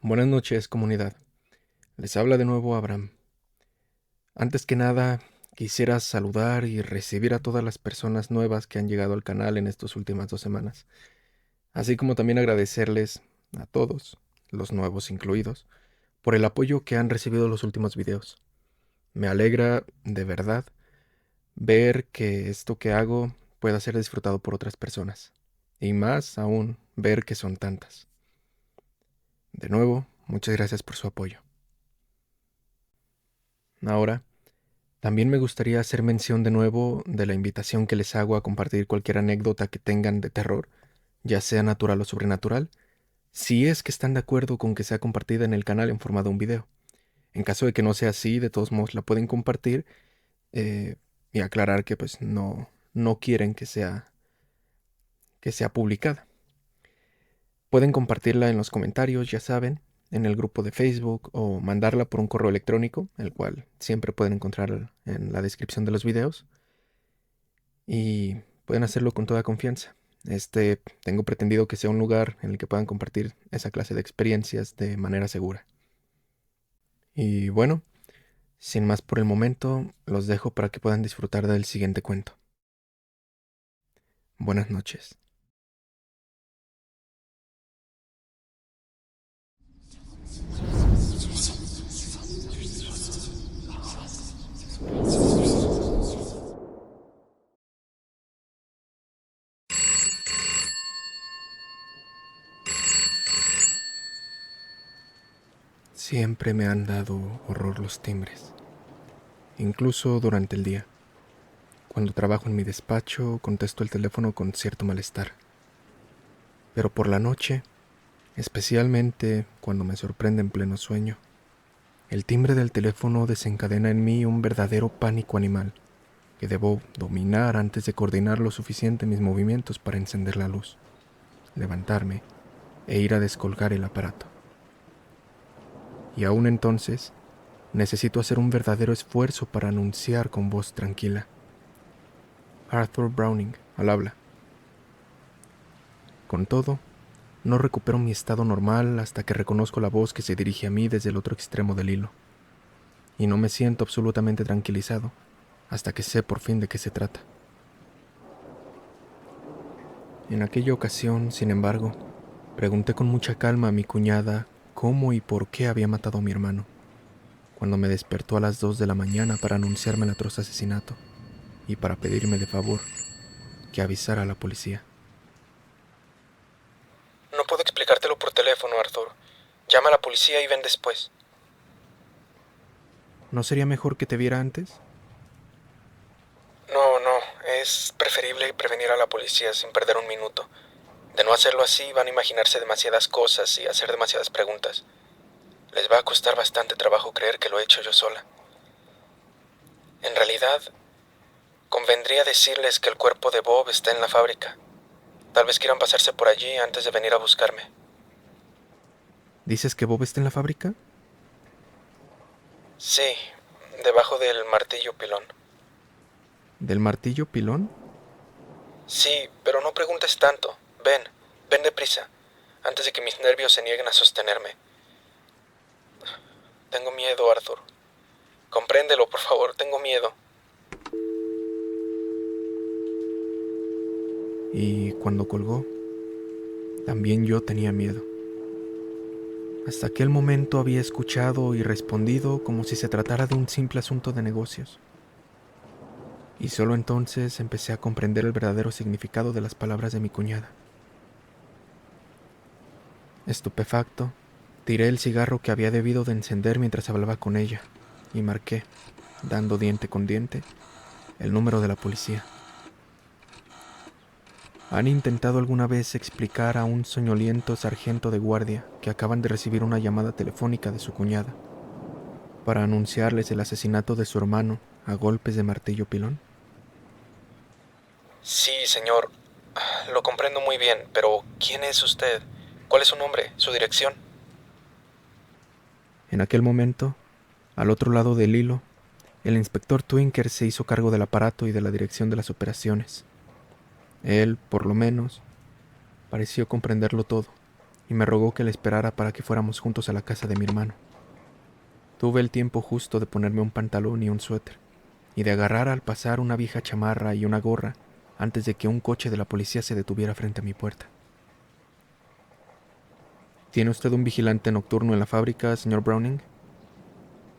Buenas noches, comunidad. Les habla de nuevo Abraham. Antes que nada, quisiera saludar y recibir a todas las personas nuevas que han llegado al canal en estas últimas 2 semanas, así como también agradecerles a todos, los nuevos incluidos, por el apoyo que han recibido los últimos videos. Me alegra, de verdad, ver que esto que hago pueda ser disfrutado por otras personas, y más aún ver que son tantas. De nuevo, muchas gracias por su apoyo. Ahora, también me gustaría hacer mención de nuevo de la invitación que les hago a compartir cualquier anécdota que tengan de terror, ya sea natural o sobrenatural, si es que están de acuerdo con que sea compartida en el canal en forma de un video. En caso de que no sea así, de todos modos la pueden compartir eh, y aclarar que pues no quieren que sea publicada. Pueden compartirla en los comentarios, ya saben, en el grupo de Facebook o mandarla por un correo electrónico, el cual siempre pueden encontrar en la descripción de los videos. Y pueden hacerlo con toda confianza. Tengo pretendido que sea un lugar en el que puedan compartir esa clase de experiencias de manera segura. Y bueno, sin más por el momento, los dejo para que puedan disfrutar del siguiente cuento. Buenas noches. Siempre me han dado horror los timbres, incluso durante el día. Cuando trabajo en mi despacho, contesto el teléfono con cierto malestar. Pero por la noche, especialmente cuando me sorprende en pleno sueño, el timbre del teléfono desencadena en mí un verdadero pánico animal que debo dominar antes de coordinar lo suficiente mis movimientos para encender la luz, levantarme e ir a descolgar el aparato. Y aún entonces, necesito hacer un verdadero esfuerzo para anunciar con voz tranquila: Arthur Browning, al habla. Con todo, no recupero mi estado normal hasta que reconozco la voz que se dirige a mí desde el otro extremo del hilo. Y no me siento absolutamente tranquilizado hasta que sé por fin de qué se trata. En aquella ocasión, sin embargo, pregunté con mucha calma a mi cuñada cómo y por qué había matado a mi hermano, cuando me despertó a las 2 de la mañana para anunciarme el atroz asesinato y para pedirme de favor que avisara a la policía. No puedo explicártelo por teléfono, Arthur. Llama a la policía y ven después. ¿No sería mejor que te viera antes? No, es preferible prevenir a la policía sin perder un minuto. De no hacerlo así, van a imaginarse demasiadas cosas y hacer demasiadas preguntas. Les va a costar bastante trabajo creer que lo he hecho yo sola. En realidad, convendría decirles que el cuerpo de Bob está en la fábrica. Tal vez quieran pasarse por allí antes de venir a buscarme. ¿Dices que Bob está en la fábrica? Sí, debajo del martillo pilón. ¿Del martillo pilón? Sí, pero no preguntes tanto. Ven deprisa, antes de que mis nervios se nieguen a sostenerme. Tengo miedo, Arthur. Compréndelo, por favor, tengo miedo. Y cuando colgó, también yo tenía miedo. Hasta aquel momento había escuchado y respondido como si se tratara de un simple asunto de negocios. Y solo entonces empecé a comprender el verdadero significado de las palabras de mi cuñada. Estupefacto, tiré el cigarro que había debido de encender mientras hablaba con ella y marqué, dando diente con diente, el número de la policía. ¿Han intentado alguna vez explicar a un soñoliento sargento de guardia que acaban de recibir una llamada telefónica de su cuñada para anunciarles el asesinato de su hermano a golpes de martillo pilón? Sí, señor. Lo comprendo muy bien, pero ¿quién es usted? ¿Cuál es su nombre? ¿Su dirección? En aquel momento, al otro lado del hilo, el inspector Twinker se hizo cargo del aparato y de la dirección de las operaciones. Él, por lo menos, pareció comprenderlo todo, y me rogó que le esperara para que fuéramos juntos a la casa de mi hermano. Tuve el tiempo justo de ponerme un pantalón y un suéter, y de agarrar al pasar una vieja chamarra y una gorra antes de que un coche de la policía se detuviera frente a mi puerta. ¿Tiene usted un vigilante nocturno en la fábrica, señor Browning?,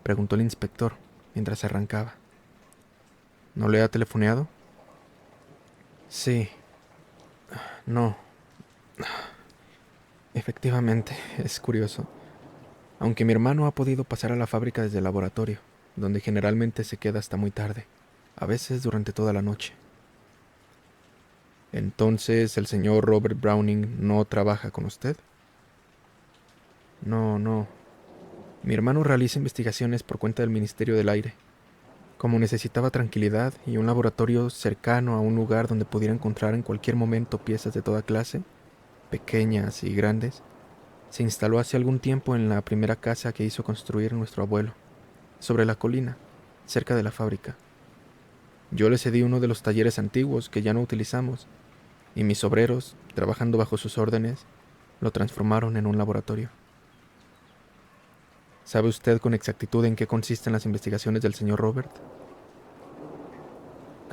preguntó el inspector mientras arrancaba. ¿No le ha telefoneado? Sí. No. Efectivamente, es curioso. Aunque mi hermano ha podido pasar a la fábrica desde el laboratorio, donde generalmente se queda hasta muy tarde, a veces durante toda la noche. Entonces, ¿el señor Robert Browning no trabaja con usted? No. Mi hermano realiza investigaciones por cuenta del Ministerio del Aire. Como necesitaba tranquilidad y un laboratorio cercano a un lugar donde pudiera encontrar en cualquier momento piezas de toda clase, pequeñas y grandes, se instaló hace algún tiempo en la primera casa que hizo construir nuestro abuelo, sobre la colina, cerca de la fábrica. Yo le cedí uno de los talleres antiguos que ya no utilizamos, y mis obreros, trabajando bajo sus órdenes, lo transformaron en un laboratorio. ¿Sabe usted con exactitud en qué consisten las investigaciones del señor Robert?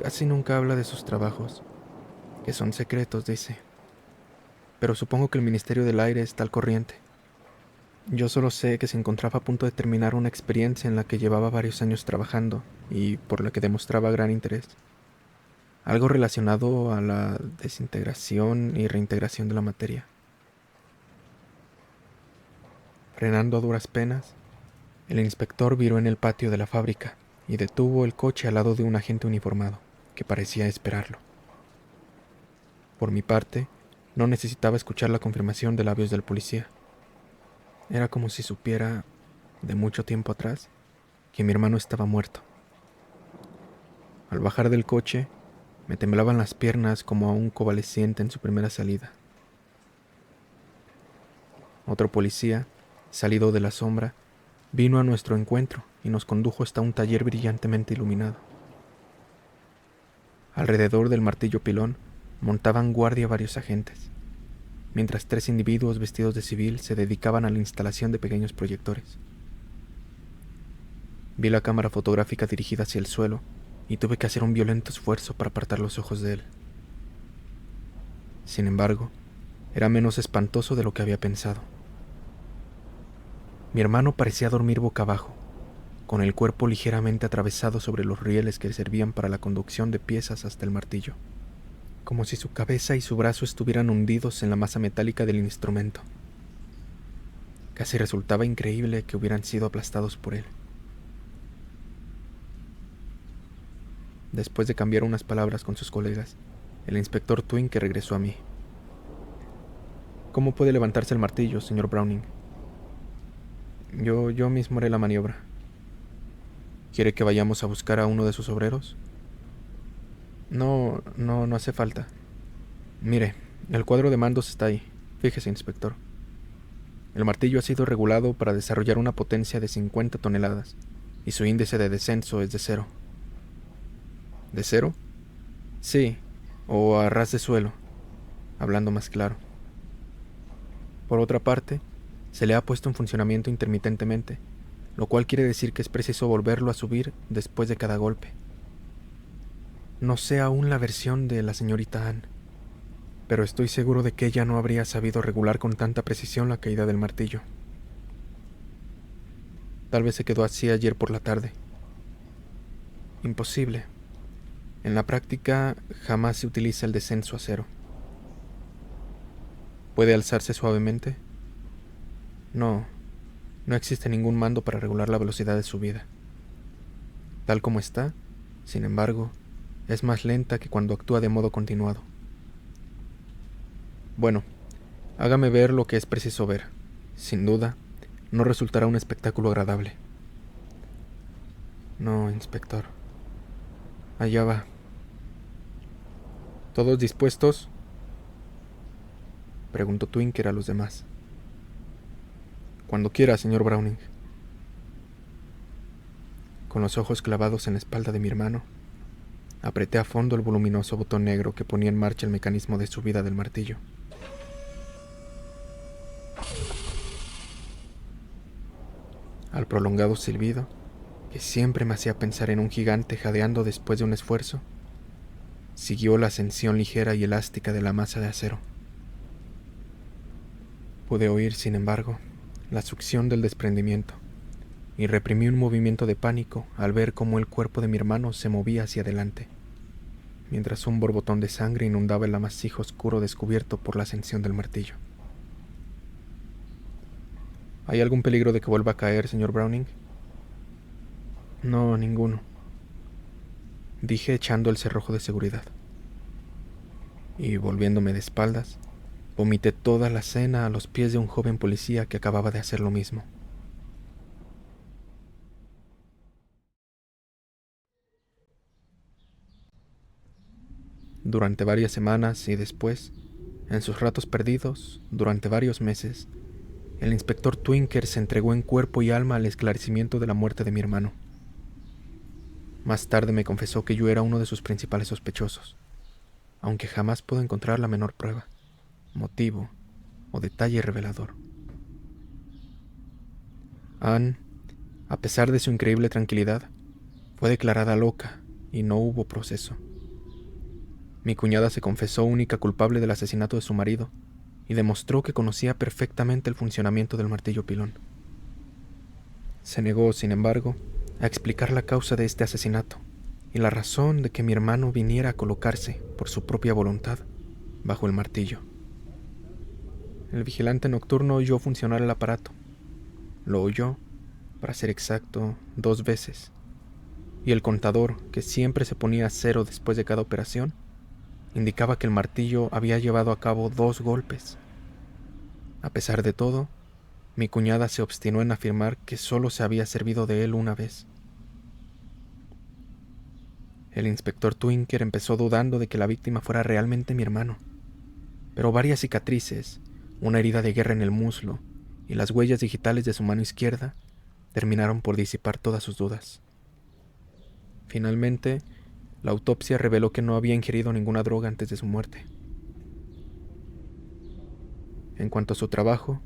Casi nunca habla de sus trabajos, que son secretos, dice. Pero supongo que el Ministerio del Aire está al corriente. Yo solo sé que se encontraba a punto de terminar una experiencia en la que llevaba varios años trabajando y por la que demostraba gran interés. Algo relacionado a la desintegración y reintegración de la materia. Frenando a duras penas, el inspector viró en el patio de la fábrica y detuvo el coche al lado de un agente uniformado, que parecía esperarlo. Por mi parte, no necesitaba escuchar la confirmación de labios del policía. Era como si supiera, de mucho tiempo atrás, que mi hermano estaba muerto. Al bajar del coche, me temblaban las piernas como a un convaleciente en su primera salida. Otro policía, salido de la sombra, vino a nuestro encuentro y nos condujo hasta un taller brillantemente iluminado. Alrededor del martillo pilón montaban guardia varios agentes, mientras 3 individuos vestidos de civil se dedicaban a la instalación de pequeños proyectores. Vi la cámara fotográfica dirigida hacia el suelo y tuve que hacer un violento esfuerzo para apartar los ojos de él. Sin embargo, era menos espantoso de lo que había pensado. Mi hermano parecía dormir boca abajo, con el cuerpo ligeramente atravesado sobre los rieles que servían para la conducción de piezas hasta el martillo, como si su cabeza y su brazo estuvieran hundidos en la masa metálica del instrumento. Casi resultaba increíble que hubieran sido aplastados por él. Después de cambiar unas palabras con sus colegas, el inspector Twinke regresó a mí. ¿Cómo puede levantarse el martillo, señor Browning? Yo mismo haré la maniobra. ¿Quiere que vayamos a buscar a uno de sus obreros? No hace falta. Mire, el cuadro de mandos está ahí. Fíjese, inspector. El martillo ha sido regulado para desarrollar una potencia de 50 toneladas, y su índice de descenso es de 0. ¿De 0? Sí, o a ras de suelo, hablando más claro. Por otra parte, se le ha puesto en funcionamiento intermitentemente, lo cual quiere decir que es preciso volverlo a subir después de cada golpe. No sé aún la versión de la señorita Ann, pero estoy seguro de que ella no habría sabido regular con tanta precisión la caída del martillo. Tal vez se quedó así ayer por la tarde. Imposible. En la práctica jamás se utiliza el descenso a 0. ¿Puede alzarse suavemente? No existe ningún mando para regular la velocidad de subida. Tal como está, sin embargo, es más lenta que cuando actúa de modo continuado. Bueno, hágame ver lo que es preciso ver. Sin duda, no resultará un espectáculo agradable. No, inspector. Allá va. ¿Todos dispuestos?, preguntó Twinker a los demás. Cuando quiera, señor Browning. Con los ojos clavados en la espalda de mi hermano, apreté a fondo el voluminoso botón negro que ponía en marcha el mecanismo de subida del martillo. Al prolongado silbido, que siempre me hacía pensar en un gigante jadeando después de un esfuerzo, siguió la ascensión ligera y elástica de la masa de acero. Pude oír, sin embargo, la succión del desprendimiento, y reprimí un movimiento de pánico al ver cómo el cuerpo de mi hermano se movía hacia adelante, mientras un borbotón de sangre inundaba el amasijo oscuro descubierto por la ascensión del martillo. ¿Hay algún peligro de que vuelva a caer, señor Browning? No, ninguno, dije echando el cerrojo de seguridad. Y volviéndome de espaldas, vomité toda la cena a los pies de un joven policía que acababa de hacer lo mismo. Durante varias semanas y después, en sus ratos perdidos, durante varios meses, el inspector Twinker se entregó en cuerpo y alma al esclarecimiento de la muerte de mi hermano. Más tarde me confesó que yo era uno de sus principales sospechosos, aunque jamás pudo encontrar la menor prueba, motivo o detalle revelador. Anne, a pesar de su increíble tranquilidad, fue declarada loca y no hubo proceso. Mi cuñada se confesó única culpable del asesinato de su marido y demostró que conocía perfectamente el funcionamiento del martillo pilón. Se negó, sin embargo, a explicar la causa de este asesinato y la razón de que mi hermano viniera a colocarse, por su propia voluntad, bajo el martillo. El vigilante nocturno oyó funcionar el aparato. Lo oyó, para ser exacto, 2 veces, y el contador, que siempre se ponía a 0 después de cada operación, indicaba que el martillo había llevado a cabo 2 golpes. A pesar de todo, mi cuñada se obstinó en afirmar que solo se había servido de él una vez. El inspector Twinker empezó dudando de que la víctima fuera realmente mi hermano, pero varias cicatrices, una herida de guerra en el muslo y las huellas digitales de su mano izquierda terminaron por disipar todas sus dudas. Finalmente, la autopsia reveló que no había ingerido ninguna droga antes de su muerte. En cuanto a su trabajo,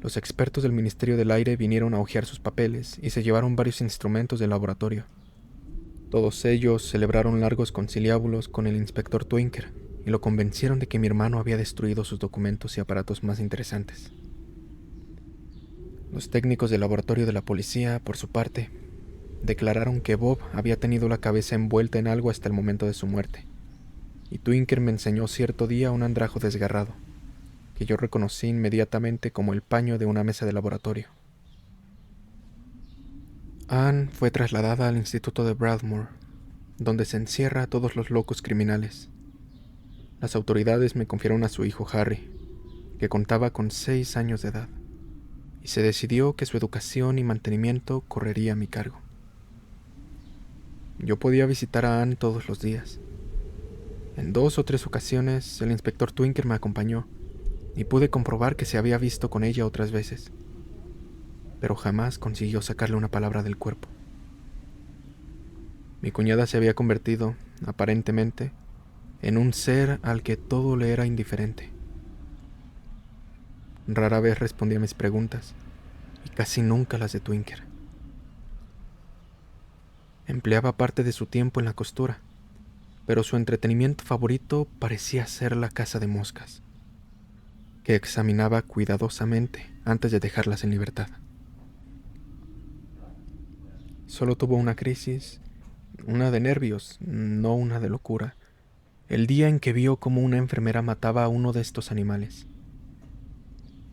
los expertos del Ministerio del Aire vinieron a hojear sus papeles y se llevaron varios instrumentos del laboratorio. Todos ellos celebraron largos conciliábulos con el inspector Twinker y lo convencieron de que mi hermano había destruido sus documentos y aparatos más interesantes. Los técnicos del laboratorio de la policía, por su parte, declararon que Bob había tenido la cabeza envuelta en algo hasta el momento de su muerte, y Twinker me enseñó cierto día un andrajo desgarrado, que yo reconocí inmediatamente como el paño de una mesa de laboratorio. Anne fue trasladada al Instituto de Broadmoor, donde se encierra a todos los locos criminales. Las autoridades me confiaron a su hijo Harry, que contaba con 6 años de edad, y se decidió que su educación y mantenimiento correría a mi cargo. Yo podía visitar a Anne todos los días. En 2 o 3 ocasiones el inspector Twinker me acompañó y pude comprobar que se había visto con ella otras veces, pero jamás consiguió sacarle una palabra del cuerpo. Mi cuñada se había convertido, aparentemente, en un ser al que todo le era indiferente. Rara vez respondía a mis preguntas y casi nunca las de Twinker. Empleaba parte de su tiempo en la costura, pero su entretenimiento favorito parecía ser la caza de moscas, que examinaba cuidadosamente antes de dejarlas en libertad. Solo tuvo una crisis, una de nervios, no una de locura, el día en que vio cómo una enfermera mataba a uno de estos animales.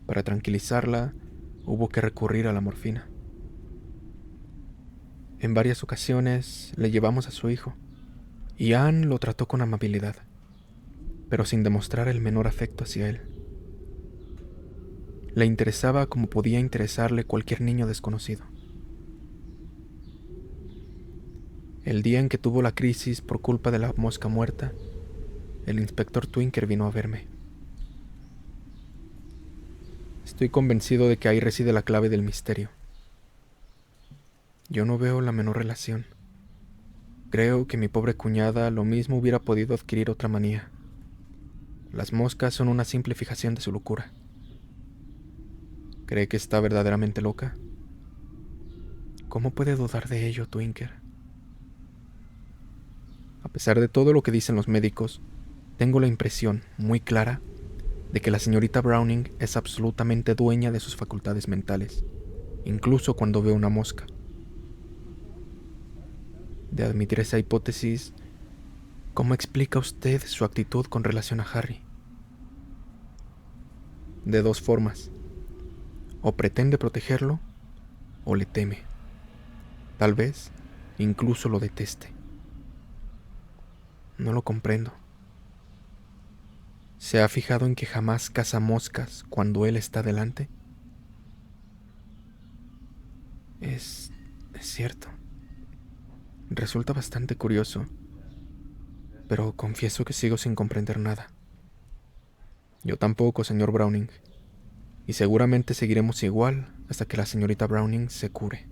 Para tranquilizarla, hubo que recurrir a la morfina. En varias ocasiones le llevamos a su hijo, y Anne lo trató con amabilidad, pero sin demostrar el menor afecto hacia él. Le interesaba como podía interesarle cualquier niño desconocido. El día en que tuvo la crisis por culpa de la mosca muerta, el inspector Twinker vino a verme. Estoy convencido de que ahí reside la clave del misterio. Yo no veo la menor relación. Creo que mi pobre cuñada lo mismo hubiera podido adquirir otra manía. Las moscas son una simple fijación de su locura. ¿Cree que está verdaderamente loca? ¿Cómo puede dudar de ello, Twinker? A pesar de todo lo que dicen los médicos, tengo la impresión muy clara de que la señorita Browning es absolutamente dueña de sus facultades mentales, incluso cuando ve una mosca. De admitir esa hipótesis, ¿cómo explica usted su actitud con relación a Harry? De dos formas. O pretende protegerlo, o le teme. Tal vez incluso lo deteste. No lo comprendo. ¿Se ha fijado en que jamás caza moscas cuando él está delante? Es cierto. Resulta bastante curioso, pero confieso que sigo sin comprender nada. Yo tampoco, señor Browning, y seguramente seguiremos igual hasta que la señorita Browning se cure.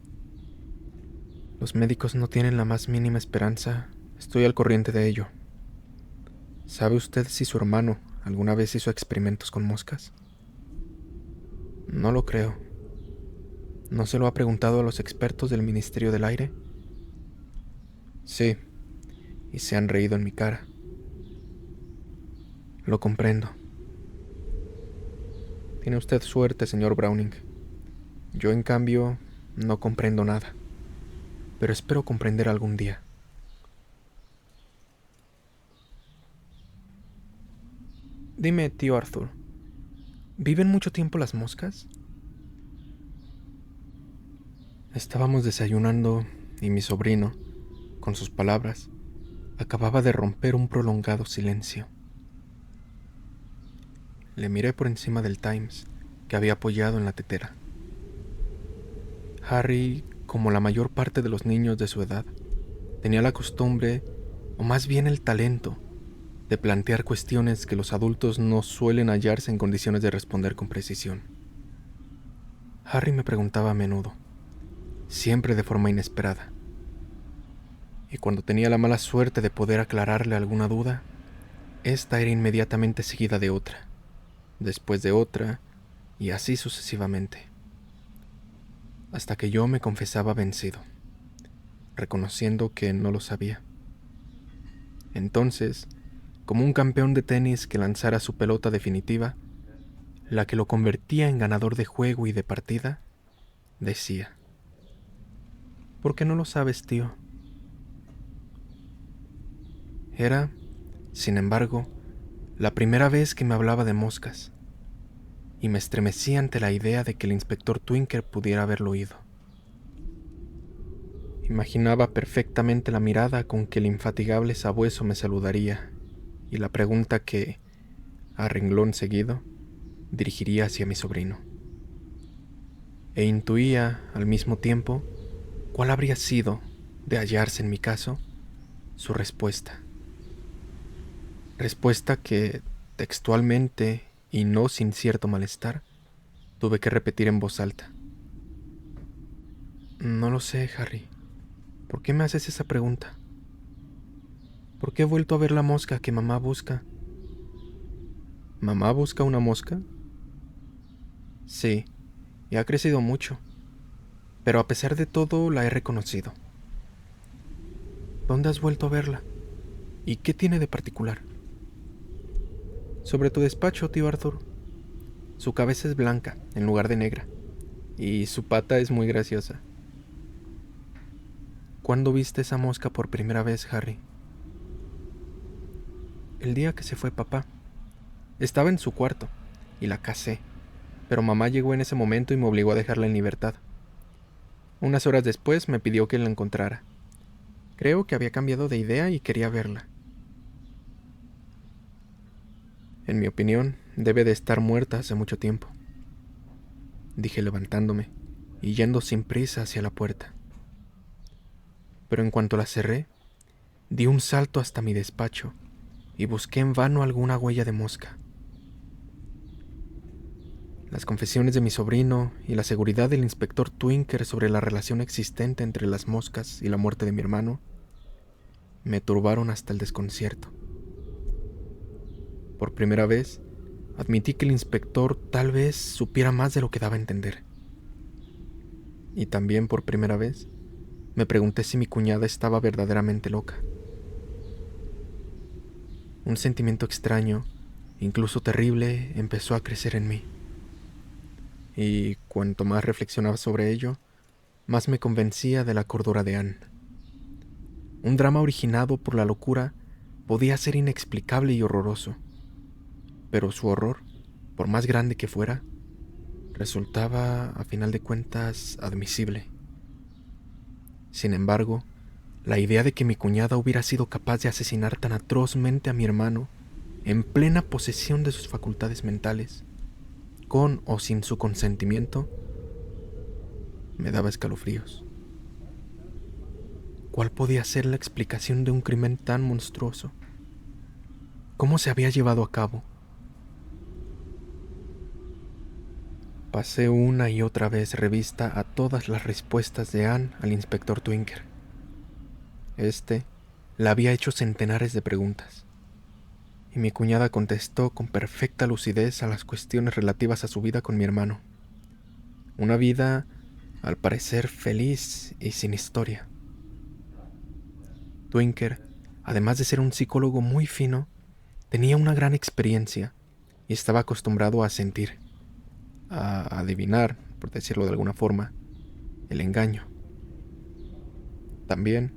Los médicos no tienen la más mínima esperanza, estoy al corriente de ello. ¿Sabe usted si su hermano alguna vez hizo experimentos con moscas? No lo creo. ¿No se lo ha preguntado a los expertos del Ministerio del Aire? Sí, y se han reído en mi cara. Lo comprendo. Tiene usted suerte, señor Browning. Yo, en cambio, no comprendo nada, pero espero comprender algún día. Dime, tío Arthur, ¿viven mucho tiempo las moscas? Estábamos desayunando y mi sobrino, con sus palabras, acababa de romper un prolongado silencio. Le miré por encima del Times que había apoyado en la tetera. Harry, como la mayor parte de los niños de su edad, tenía la costumbre, o más bien el talento, de plantear cuestiones que los adultos no suelen hallarse en condiciones de responder con precisión. Harry me preguntaba a menudo, siempre de forma inesperada, y cuando tenía la mala suerte de poder aclararle alguna duda, esta era inmediatamente seguida de otra, después de otra, y así sucesivamente, hasta que yo me confesaba vencido, reconociendo que no lo sabía. Entonces, como un campeón de tenis que lanzara su pelota definitiva, la que lo convertía en ganador de juego y de partida, decía: ¿por qué no lo sabes, tío? Era, sin embargo, la primera vez que me hablaba de moscas, y me estremecí ante la idea de que el inspector Twinker pudiera haberlo oído. Imaginaba perfectamente la mirada con que el infatigable sabueso me saludaría y la pregunta que, a renglón seguido, dirigiría hacia mi sobrino. E intuía, al mismo tiempo, cuál habría sido, de hallarse en mi caso, su respuesta. Respuesta que, textualmente y no sin cierto malestar, tuve que repetir en voz alta. No lo sé, Harry. ¿Por qué me haces esa pregunta? ¿Por qué he vuelto a ver la mosca que mamá busca? ¿Mamá busca una mosca? Sí, y ha crecido mucho, pero a pesar de todo la he reconocido. ¿Dónde has vuelto a verla? ¿Y qué tiene de particular? Sobre tu despacho, tío Arthur. Su cabeza es blanca en lugar de negra, y su pata es muy graciosa. ¿Cuándo viste esa mosca por primera vez, Harry? El día que se fue papá. Estaba en su cuarto, y la cazé, pero mamá llegó en ese momento y me obligó a dejarla en libertad. Unas horas después me pidió que la encontrara. Creo que había cambiado de idea y quería verla. En mi opinión, debe de estar muerta hace mucho tiempo, dije levantándome y yendo sin prisa hacia la puerta. Pero en cuanto la cerré, di un salto hasta mi despacho y busqué en vano alguna huella de mosca. Las confesiones de mi sobrino y la seguridad del inspector Twinker sobre la relación existente entre las moscas y la muerte de mi hermano me turbaron hasta el desconcierto. Por primera vez, admití que el inspector tal vez supiera más de lo que daba a entender. Y también por primera vez, me pregunté si mi cuñada estaba verdaderamente loca. Un sentimiento extraño, incluso terrible, empezó a crecer en mí. Y cuanto más reflexionaba sobre ello, más me convencía de la cordura de Anne. Un drama originado por la locura podía ser inexplicable y horroroso, pero su horror, por más grande que fuera, resultaba, a final de cuentas, admisible. Sin embargo, la idea de que mi cuñada hubiera sido capaz de asesinar tan atrozmente a mi hermano, en plena posesión de sus facultades mentales, con o sin su consentimiento, me daba escalofríos. ¿Cuál podía ser la explicación de un crimen tan monstruoso? ¿Cómo se había llevado a cabo? Pasé una y otra vez revista a todas las respuestas de Anne al inspector Twinker. Este le había hecho centenares de preguntas, y mi cuñada contestó con perfecta lucidez a las cuestiones relativas a su vida con mi hermano. Una vida, al parecer, feliz y sin historia. Twinker, además de ser un psicólogo muy fino, tenía una gran experiencia y estaba acostumbrado a sentir, a adivinar, por decirlo de alguna forma, el engaño. También,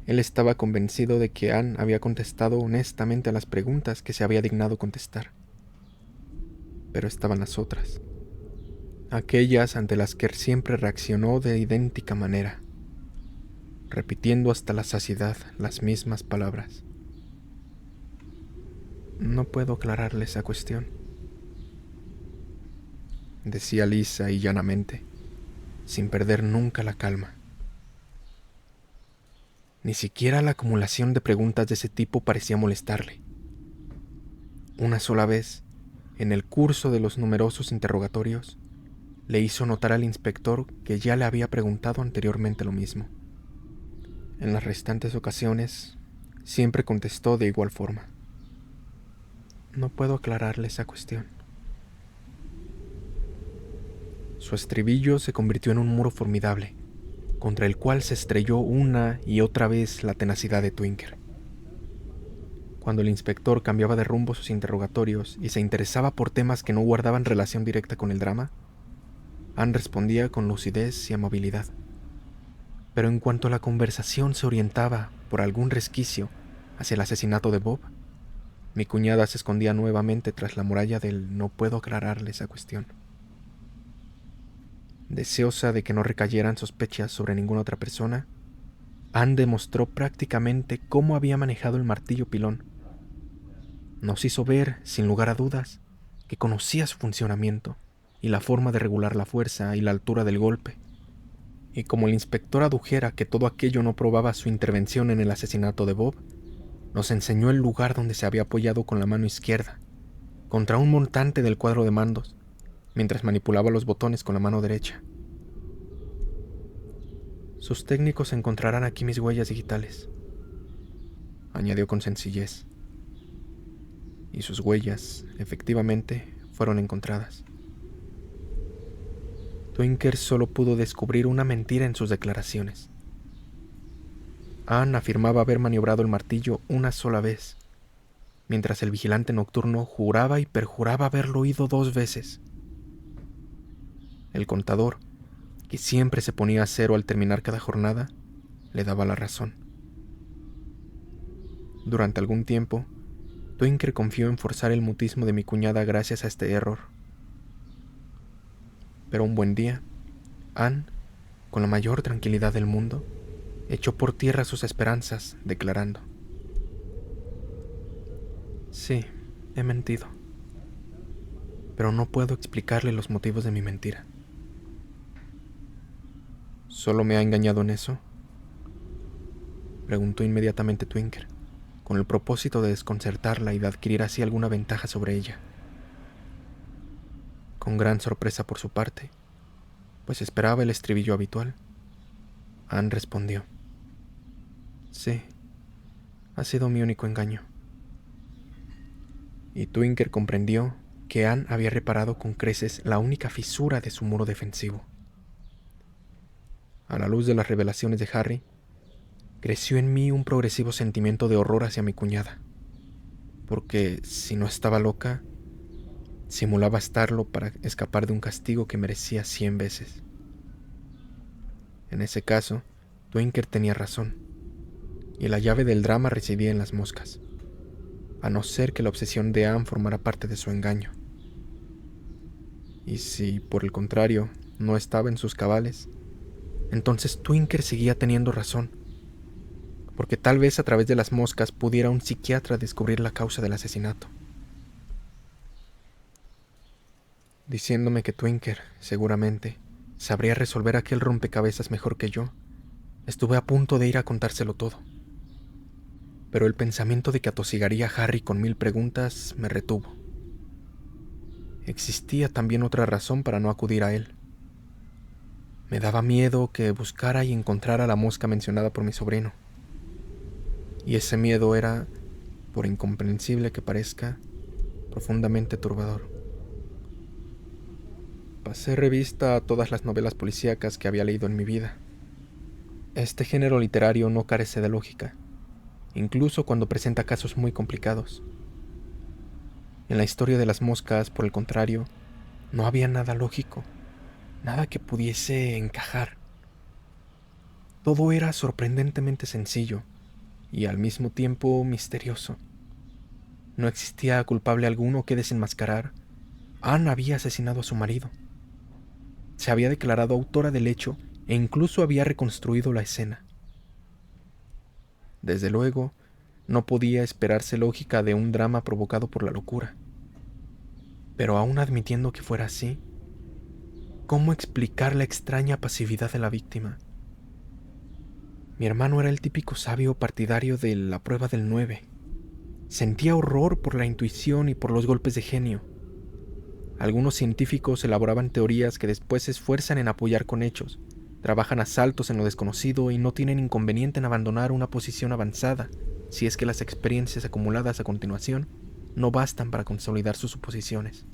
él estaba convencido de que Anne había contestado honestamente a las preguntas que se había dignado contestar. Pero estaban las otras, aquellas ante las que siempre reaccionó de idéntica manera, repitiendo hasta la saciedad las mismas palabras. No puedo aclararle esa cuestión, decía lisa y llanamente, sin perder nunca la calma. Ni siquiera la acumulación de preguntas de ese tipo parecía molestarle. Una sola vez, en el curso de los numerosos interrogatorios, le hizo notar al inspector que ya le había preguntado anteriormente lo mismo. En las restantes ocasiones, siempre contestó de igual forma. No puedo aclararle esa cuestión. Su estribillo se convirtió en un muro formidable, contra el cual se estrelló una y otra vez la tenacidad de Twinker. Cuando el inspector cambiaba de rumbo sus interrogatorios y se interesaba por temas que no guardaban relación directa con el drama, Anne respondía con lucidez y amabilidad. Pero en cuanto la conversación se orientaba, por algún resquicio, hacia el asesinato de Bob, mi cuñada se escondía nuevamente tras la muralla del no puedo aclararle esa cuestión. Deseosa de que no recayeran sospechas sobre ninguna otra persona, Anne demostró prácticamente cómo había manejado el martillo pilón. Nos hizo ver, sin lugar a dudas, que conocía su funcionamiento y la forma de regular la fuerza y la altura del golpe. Y como el inspector adujera que todo aquello no probaba su intervención en el asesinato de Bob, nos enseñó el lugar donde se había apoyado con la mano izquierda, contra un montante del cuadro de mandos, mientras manipulaba los botones con la mano derecha. Sus técnicos encontrarán aquí mis huellas digitales, añadió con sencillez. Y sus huellas, efectivamente, fueron encontradas. Twinker solo pudo descubrir una mentira en sus declaraciones. Anne afirmaba haber maniobrado el martillo una sola vez, mientras el vigilante nocturno juraba y perjuraba haberlo oído 2 veces. El contador, que siempre se ponía a cero al terminar cada jornada, le daba la razón. Durante algún tiempo, Twinker confió en forzar el mutismo de mi cuñada gracias a este error. Pero un buen día, Anne, con la mayor tranquilidad del mundo, echó por tierra sus esperanzas, declarando: sí, he mentido, pero no puedo explicarle los motivos de mi mentira. ¿Solo me ha engañado en eso?, preguntó inmediatamente Twinker, con el propósito de desconcertarla y de adquirir así alguna ventaja sobre ella. Con gran sorpresa por su parte, pues esperaba el estribillo habitual, Anne respondió: sí, ha sido mi único engaño. Y Twinker comprendió que Anne había reparado con creces la única fisura de su muro defensivo. A la luz de las revelaciones de Harry, creció en mí un progresivo sentimiento de horror hacia mi cuñada, porque si no estaba loca, simulaba estarlo para escapar de un castigo que merecía 100 veces. En ese caso, Twinker tenía razón, y la llave del drama residía en las moscas, a no ser que la obsesión de Anne formara parte de su engaño. Y si, por el contrario, no estaba en sus cabales, entonces Twinker seguía teniendo razón, porque tal vez a través de las moscas pudiera un psiquiatra descubrir la causa del asesinato. Diciéndome que Twinker, seguramente, sabría resolver aquel rompecabezas mejor que yo, estuve a punto de ir a contárselo todo. Pero el pensamiento de que atosigaría a Harry con 1000 preguntas me retuvo. Existía también otra razón para no acudir a él. Me daba miedo que buscara y encontrara la mosca mencionada por mi sobrino. Y ese miedo era, por incomprensible que parezca, profundamente turbador. Pasé revista a todas las novelas policíacas que había leído en mi vida. Este género literario no carece de lógica, incluso cuando presenta casos muy complicados. En la historia de las moscas, por el contrario, no había nada lógico, nada que pudiese encajar. Todo era sorprendentemente sencillo y al mismo tiempo misterioso. No existía culpable alguno que desenmascarar. Anne había asesinado a su marido. Se había declarado autora del hecho e incluso había reconstruido la escena. Desde luego, no podía esperarse lógica de un drama provocado por la locura. Pero aún admitiendo que fuera así, ¿cómo explicar la extraña pasividad de la víctima? Mi hermano era el típico sabio partidario de la prueba del 9. Sentía horror por la intuición y por los golpes de genio. Algunos científicos elaboraban teorías que después se esfuerzan en apoyar con hechos, trabajan a saltos en lo desconocido y no tienen inconveniente en abandonar una posición avanzada si es que las experiencias acumuladas a continuación no bastan para consolidar sus suposiciones.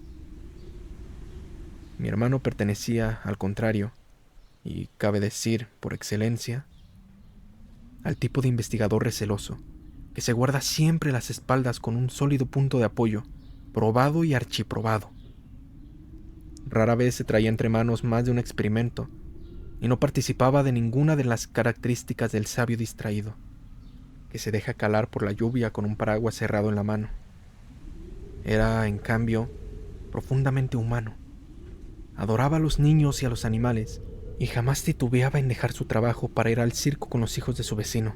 Mi hermano pertenecía, al contrario, y cabe decir, por excelencia, al tipo de investigador receloso, que se guarda siempre las espaldas con un sólido punto de apoyo, probado y archiprobado. Rara vez se traía entre manos más de un experimento, y no participaba de ninguna de las características del sabio distraído, que se deja calar por la lluvia con un paraguas cerrado en la mano. Era, en cambio, profundamente humano. Adoraba a los niños y a los animales, y jamás titubeaba en dejar su trabajo para ir al circo con los hijos de su vecino.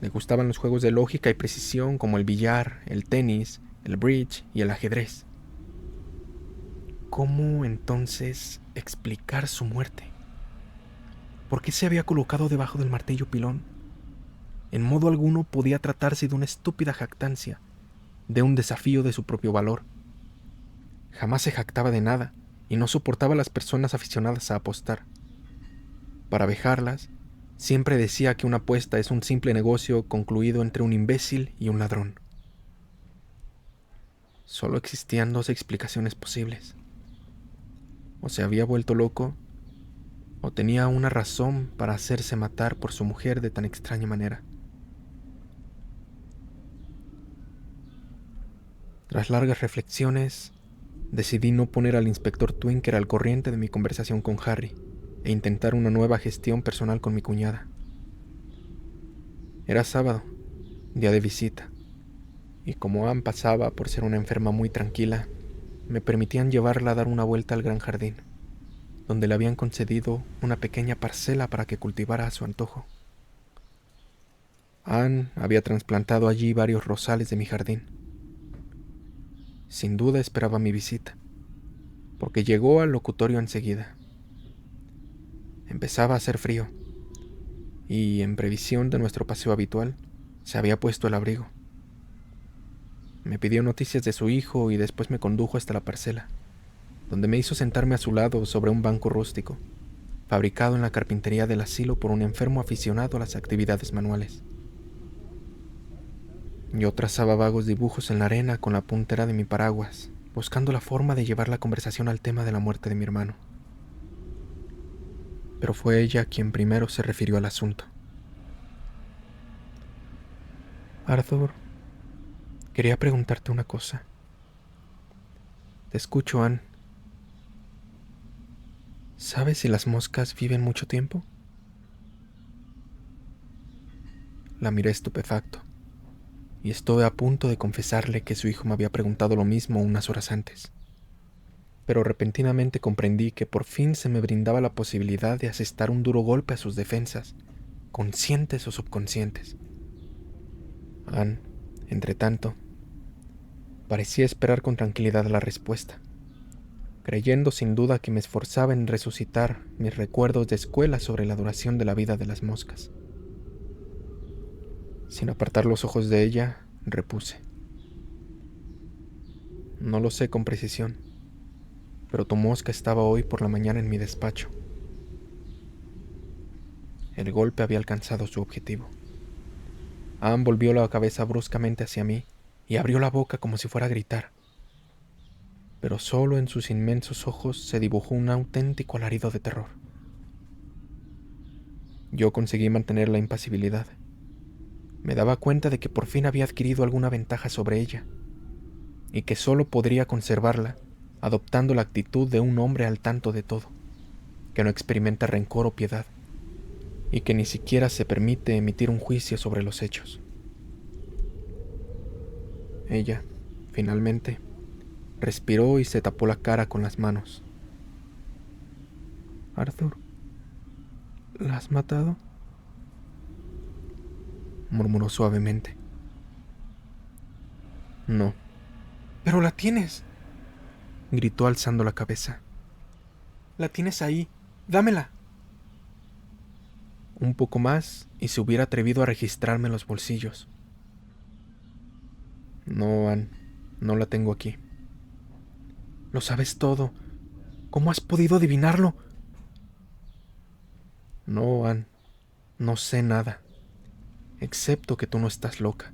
Le gustaban los juegos de lógica y precisión como el billar, el tenis, el bridge y el ajedrez. ¿Cómo, entonces, explicar su muerte? ¿Por qué se había colocado debajo del martillo pilón? En modo alguno podía tratarse de una estúpida jactancia, de un desafío de su propio valor. Jamás se jactaba de nada y no soportaba a las personas aficionadas a apostar. Para vejarlas, siempre decía que una apuesta es un simple negocio concluido entre un imbécil y un ladrón. Solo existían 2 explicaciones posibles. O se había vuelto loco, o tenía una razón para hacerse matar por su mujer de tan extraña manera. Tras largas reflexiones, decidí no poner al inspector Twinker al corriente de mi conversación con Harry e intentar una nueva gestión personal con mi cuñada. Era sábado, día de visita, y como Anne pasaba por ser una enferma muy tranquila, me permitían llevarla a dar una vuelta al gran jardín, donde le habían concedido una pequeña parcela para que cultivara a su antojo. Anne había trasplantado allí varios rosales de mi jardín. Sin duda esperaba mi visita, porque llegó al locutorio enseguida. Empezaba a hacer frío, y en previsión de nuestro paseo habitual, se había puesto el abrigo. Me pidió noticias de su hijo y después me condujo hasta la parcela, donde me hizo sentarme a su lado sobre un banco rústico, fabricado en la carpintería del asilo por un enfermo aficionado a las actividades manuales. Yo trazaba vagos dibujos en la arena con la puntera de mi paraguas, buscando la forma de llevar la conversación al tema de la muerte de mi hermano. pero fue ella quien primero se refirió al asunto. Arthur, quería preguntarte una cosa. Te escucho, Ann. ¿Sabes si las moscas viven mucho tiempo? La miré estupefacto, y estuve a punto de confesarle que su hijo me había preguntado lo mismo unas horas antes. Pero repentinamente comprendí que por fin se me brindaba la posibilidad de asestar un duro golpe a sus defensas, conscientes o subconscientes. Ann, entre tanto, parecía esperar con tranquilidad la respuesta, creyendo sin duda que me esforzaba en resucitar mis recuerdos de escuela sobre la duración de la vida de las moscas. Sin apartar los ojos de ella, repuse: No lo sé con precisión, pero tu mosca estaba hoy por la mañana en mi despacho. El golpe había alcanzado su objetivo. Ann volvió la cabeza bruscamente hacia mí y abrió la boca como si fuera a gritar, pero solo en sus inmensos ojos se dibujó un auténtico alarido de terror. Yo conseguí mantener la impasibilidad. Me daba cuenta de que por fin había adquirido alguna ventaja sobre ella, y que solo podría conservarla adoptando la actitud de un hombre al tanto de todo, que no experimenta rencor o piedad, y que ni siquiera se permite emitir un juicio sobre los hechos. Ella, finalmente, respiró y se tapó la cara con las manos. Arthur, ¿la has matado?, murmuró suavemente. No. Pero la tienes, gritó alzando la cabeza. La tienes ahí, dámela. Un poco más y se hubiera atrevido a registrarme en los bolsillos. No, Ann, no la tengo aquí. Lo sabes todo. ¿Cómo has podido adivinarlo? No, Ann, no sé nada, excepto que tú no estás loca.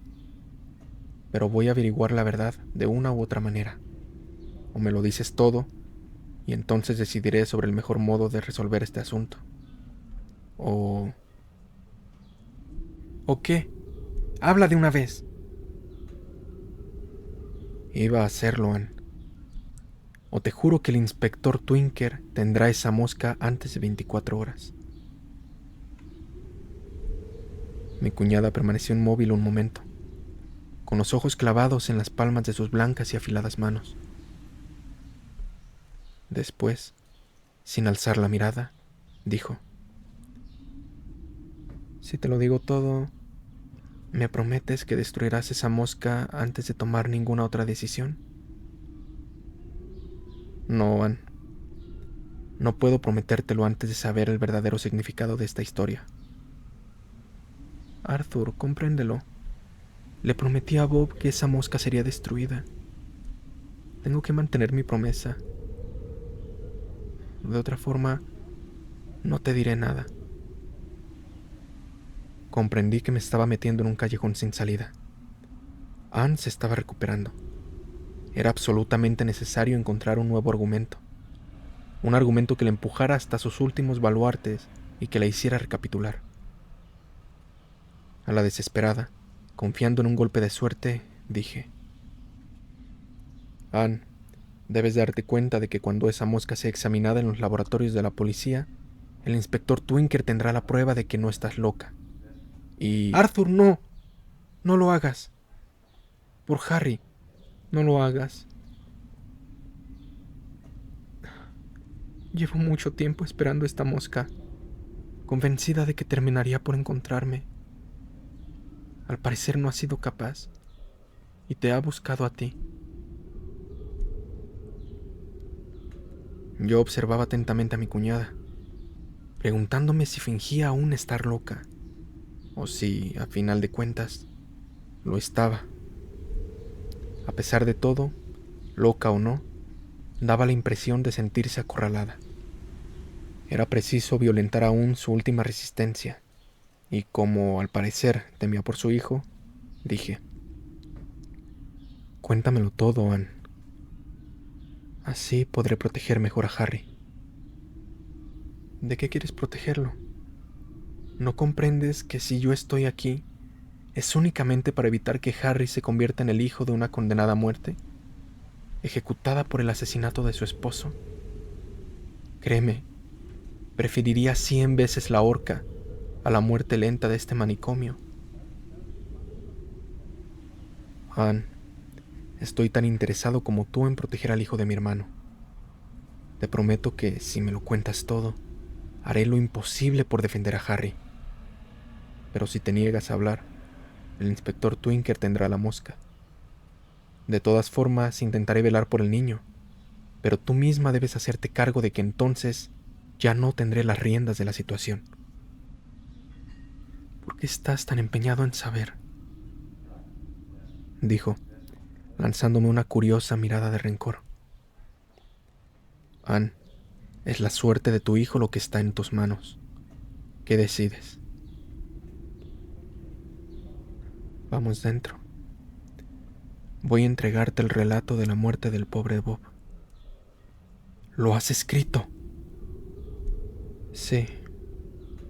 Pero voy a averiguar la verdad de una u otra manera. O me lo dices todo, y entonces decidiré sobre el mejor modo de resolver este asunto. ¿O qué? Habla de una vez. Iba a hacerlo, Ann. O te juro que el inspector Twinker tendrá esa mosca antes de 24 horas. Mi cuñada permaneció inmóvil un momento, con los ojos clavados en las palmas de sus blancas y afiladas manos. Después, sin alzar la mirada, dijo: Si te lo digo todo, ¿me prometes que destruirás esa mosca antes de tomar ninguna otra decisión? No, Ann. No puedo prometértelo antes de saber el verdadero significado de esta historia. Arthur, compréndelo. Le prometí a Bob que esa mosca sería destruida. Tengo que mantener mi promesa. De otra forma, no te diré nada. Comprendí que me estaba metiendo en un callejón sin salida. Ann se estaba recuperando. Era absolutamente necesario encontrar un nuevo argumento. Un argumento que le empujara hasta sus últimos baluartes y que la hiciera recapitular. A la desesperada, confiando en un golpe de suerte, dije: Ann, debes darte cuenta de que cuando esa mosca sea examinada en los laboratorios de la policía, el inspector Twinker tendrá la prueba de que no estás loca. Y... Arthur, no. No lo hagas. Por Harry, no lo hagas. Llevo mucho tiempo esperando esta mosca, convencida de que terminaría por encontrarme. Al parecer no ha sido capaz, y te ha buscado a ti. Yo observaba atentamente a mi cuñada, preguntándome si fingía aún estar loca, o si, a final de cuentas, lo estaba. A pesar de todo, loca o no, daba la impresión de sentirse acorralada. Era preciso violentar aún su última resistencia, y como al parecer temía por su hijo, dije: Cuéntamelo todo, Ann. Así podré proteger mejor a Harry. ¿De qué quieres protegerlo? ¿No comprendes que si yo estoy aquí es únicamente para evitar que Harry se convierta en el hijo de una condenada a muerte, ejecutada por el asesinato de su esposo? Créeme, preferiría 100 veces la horca a la muerte lenta de este manicomio. Anne, estoy tan interesado como tú en proteger al hijo de mi hermano. Te prometo que, si me lo cuentas todo, haré lo imposible por defender a Harry. Pero si te niegas a hablar, el inspector Twinker tendrá la mosca. De todas formas, intentaré velar por el niño, pero tú misma debes hacerte cargo de que entonces ya no tendré las riendas de la situación. ¿Por qué estás tan empeñado en saber?, dijo, lanzándome una curiosa mirada de rencor. Anne, es la suerte de tu hijo lo que está en tus manos. ¿Qué decides? Vamos dentro. Voy a entregarte el relato de la muerte del pobre Bob. ¿Lo has escrito? Sí,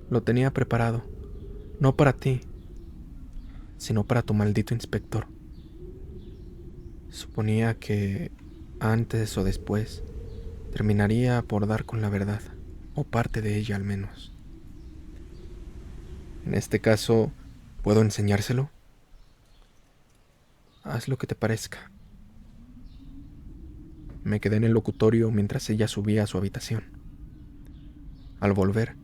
lo tenía preparado, no para ti, sino para tu maldito inspector. Suponía que antes o después terminaría por dar con la verdad, o parte de ella al menos. En este caso, ¿puedo enseñárselo? Haz lo que te parezca. Me quedé en el locutorio mientras ella subía a su habitación. Al volver,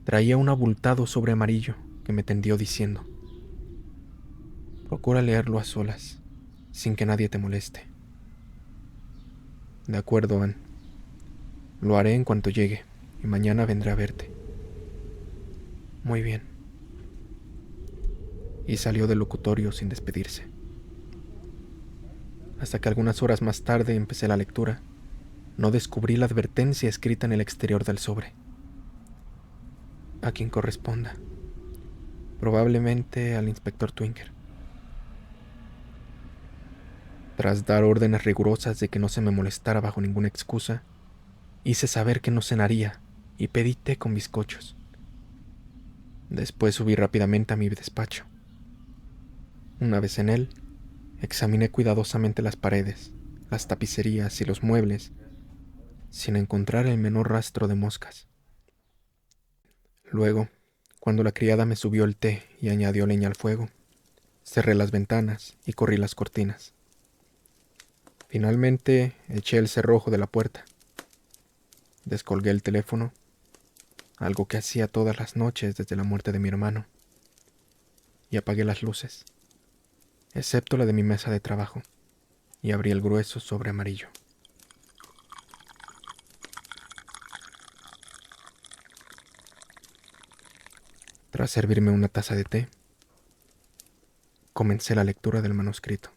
traía un abultado sobre amarillo que me tendió diciendo: procura leerlo a solas, sin que nadie te moleste. De acuerdo, Anne. Lo haré en cuanto llegue, y mañana vendré a verte. Muy bien. Y salió del locutorio sin despedirse. Hasta que algunas horas más tarde empecé la lectura, no descubrí la advertencia escrita en el exterior del sobre. A quien corresponda. Probablemente al inspector Twinker. Tras dar órdenes rigurosas de que no se me molestara bajo ninguna excusa, hice saber que no cenaría y pedí té con bizcochos. Después subí rápidamente a mi despacho. Una vez en él, examiné cuidadosamente las paredes, las tapicerías y los muebles, sin encontrar el menor rastro de moscas. Luego, cuando la criada me subió el té y añadió leña al fuego, cerré las ventanas y corrí las cortinas. Finalmente, eché el cerrojo de la puerta. Descolgué el teléfono, algo que hacía todas las noches desde la muerte de mi hermano, y apagué las luces, excepto la de mi mesa de trabajo, y abrí el grueso sobre amarillo. Tras servirme una taza de té, comencé la lectura del manuscrito.